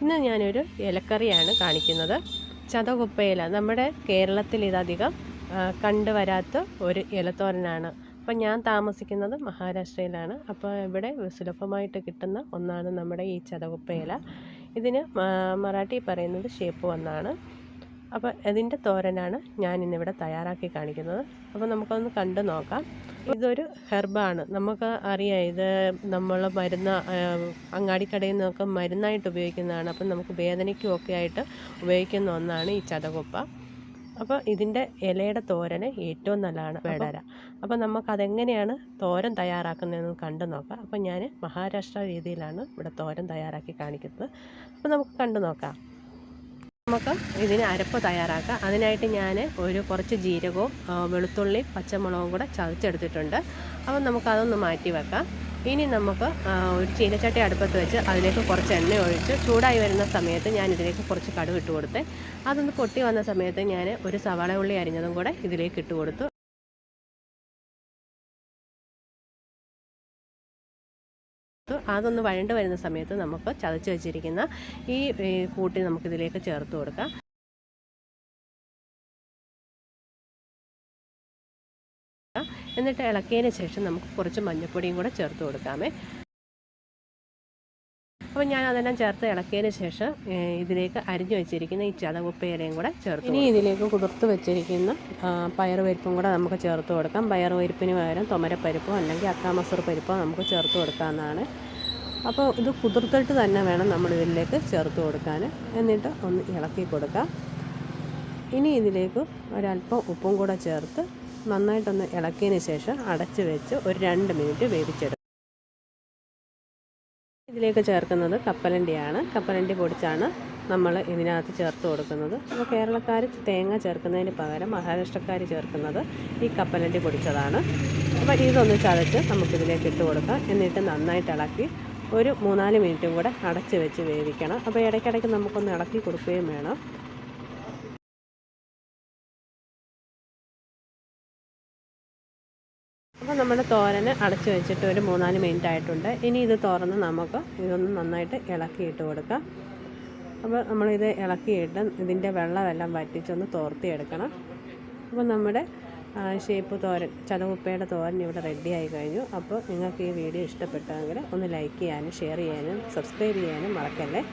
ഇന്ന് ഞാനൊരു ഇലക്കറിയാണ് കാണിക്കുന്നത്. ചതകുപ്പയില. നമ്മുടെ കേരളത്തിൽ ഇതധികം കണ്ടുവരാത്ത ഒരു ഇലത്തോരനാണ്. അപ്പം ഞാൻ താമസിക്കുന്നത് മഹാരാഷ്ട്രയിലാണ്. അപ്പോൾ ഇവിടെ സുലഭമായിട്ട് കിട്ടുന്ന ഒന്നാണ് നമ്മുടെ ഈ ചതകുപ്പയില. ഇതിന് മറാഠി പറയുന്നത് ഷേപ്പ് എന്നാണ്. അപ്പോൾ ഇതിൻ്റെ തോരനാണ് ഞാൻ ഇന്നിവിടെ തയ്യാറാക്കി കാണിക്കുന്നത്. അപ്പോൾ നമുക്കൊന്ന് കണ്ടു നോക്കാം. ഇതൊരു ഹെർബാണ്. നമുക്ക് അറിയാം, ഇത് നമ്മൾ മരുന്ന് അങ്ങാടിക്കടയിൽ നിന്നൊക്കെ മരുന്നായിട്ട് ഉപയോഗിക്കുന്നതാണ്. അപ്പം നമുക്ക് വേദനയ്ക്കും ഒക്കെ ആയിട്ട് ഉപയോഗിക്കുന്ന ഒന്നാണ് ഈ ചതകുപ്പ. അപ്പോൾ ഇതിൻ്റെ ഇലയുടെ തോരന് ഏറ്റവും നല്ലതാണ് വെടര. അപ്പോൾ നമുക്കതെങ്ങനെയാണ് തോരൻ തയ്യാറാക്കുന്നതെന്ന് കണ്ടു നോക്കാം. അപ്പോൾ ഞാൻ മഹാരാഷ്ട്ര രീതിയിലാണ് ഇവിടെ തോരൻ തയ്യാറാക്കി കാണിക്കുന്നത്. അപ്പോൾ നമുക്ക് കണ്ടു നോക്കാം. നമുക്ക് ഇതിന് അരപ്പ് തയ്യാറാക്കാം. അതിനായിട്ട് ഞാൻ കുറച്ച് ജീരകവും വെളുത്തുള്ളി പച്ചമുളകും കൂടെ ചതച്ചെടുത്തിട്ടുണ്ട്. അപ്പം നമുക്കതൊന്ന് മാറ്റി വെക്കാം. ഇനി നമുക്ക് ഒരു ചീനച്ചട്ടി അടുപ്പത്ത് വെച്ച് അതിലേക്ക് കുറച്ച് എണ്ണ ഒഴിച്ച് ചൂടായി വരുന്ന സമയത്ത് ഞാൻ ഇതിലേക്ക് കുറച്ച് കടുക് ഇട്ട് കൊടുത്ത് അതൊന്ന് പൊട്ടി വന്ന സമയത്ത് ഞാൻ ഒരു സവാള ഉള്ളി അരിഞ്ഞതും കൂടെ ഇതിലേക്ക് ഇട്ട് കൊടുത്തു. അതൊന്ന് വഴണ്ട് വരുന്ന സമയത്ത് നമുക്ക് ചതച്ച് വെച്ചിരിക്കുന്ന ഈ കൂട്ടി നമുക്കിതിലേക്ക് ചേർത്ത് കൊടുക്കാം. എന്നിട്ട് ഇളക്കിയതിന് ശേഷം നമുക്ക് കുറച്ച് മഞ്ഞൾപ്പൊടിയും കൂടെ ചേർത്ത് കൊടുക്കാമേ. അപ്പോൾ ഞാൻ അതെല്ലാം ചേർത്ത് ഇളക്കിയതിന് ശേഷം ഇതിലേക്ക് അരിഞ്ഞു വെച്ചിരിക്കുന്ന ഈ ചതകുപ്പയിലയും കൂടെ ചേർത്ത്. ഇനി ഇതിലേക്ക് കുതിർത്ത് വെച്ചിരിക്കുന്ന പയറുപരിപ്പും കൂടെ നമുക്ക് ചേർത്ത് കൊടുക്കാം. പയറുപരിപ്പിന് പകരം തുമരപ്പരിപ്പോ അല്ലെങ്കിൽ അക്കാമസൂർ പരിപ്പോ നമുക്ക് ചേർത്ത് കൊടുക്കാവുന്നതാണ്. അപ്പോൾ ഇത് കുതിർത്തിട്ട് തന്നെ വേണം നമ്മൾ ഇതിലേക്ക് ചേർത്ത് കൊടുക്കാൻ. എന്നിട്ട് ഒന്ന് ഇളക്കി കൊടുക്കാം. ഇനി ഇതിലേക്ക് ഒരല്പം ഉപ്പും കൂടെ ചേർത്ത് നന്നായിട്ടൊന്ന് ഇളക്കിയതിന് ശേഷം അടച്ച് വെച്ച് ഒരു 2 മിനിറ്റ് വേവിച്ചെടുക്കും. ഇതിലേക്ക് ചേർക്കുന്നത് കപ്പലണ്ടിയാണ്. കപ്പലണ്ടി പൊടിച്ചാണ് നമ്മൾ ഇതിനകത്ത് ചേർത്ത് കൊടുക്കുന്നത്. അപ്പോൾ കേരളക്കാർ തേങ്ങ ചേർക്കുന്നതിന് പകരം മഹാരാഷ്ട്രക്കാർ ചേർക്കുന്നത് ഈ കപ്പലണ്ടി പൊടിച്ചതാണ്. അപ്പോൾ ഇതൊന്ന് ചതച്ച് നമുക്കിതിലേക്ക് ഇട്ട് കൊടുക്കാം. എന്നിട്ട് നന്നായിട്ട് ഇളക്കി ഒരു 3-4 മിനിറ്റും കൂടെ അടച്ച് വെച്ച് വേവിക്കണം. അപ്പോൾ ഇടയ്ക്കിടയ്ക്ക് നമുക്കൊന്ന് ഇളക്കി കൊടുക്കുകയും വേണം. അപ്പോൾ നമ്മുടെ തോരന് അടച്ച് വെച്ചിട്ട് ഒരു 3-4 മിനിറ്റ് ആയിട്ടുണ്ട്. ഇനി ഇത് തുറന്ന് നമുക്ക് ഇതൊന്ന് നന്നായിട്ട് ഇളക്കിയിട്ട് കൊടുക്കാം. അപ്പോൾ നമ്മളിത് ഇളക്കിയിട്ട് ഇതിൻ്റെ വെള്ളമെല്ലാം വറ്റിച്ചൊന്ന് തോർത്തിയെടുക്കണം. അപ്പോൾ നമ്മുടെ ഷേപ്പ് തോരൻ, ചതകുപ്പയുടെ തോരൻ ഇവിടെ റെഡിയായി കഴിഞ്ഞു. അപ്പോൾ നിങ്ങൾക്ക് ഈ വീഡിയോ ഇഷ്ടപ്പെട്ടെങ്കിൽ ഒന്ന് ലൈക്ക് ചെയ്യാനും ഷെയർ ചെയ്യാനും സബ്സ്ക്രൈബ് ചെയ്യാനും മറക്കല്ലേ.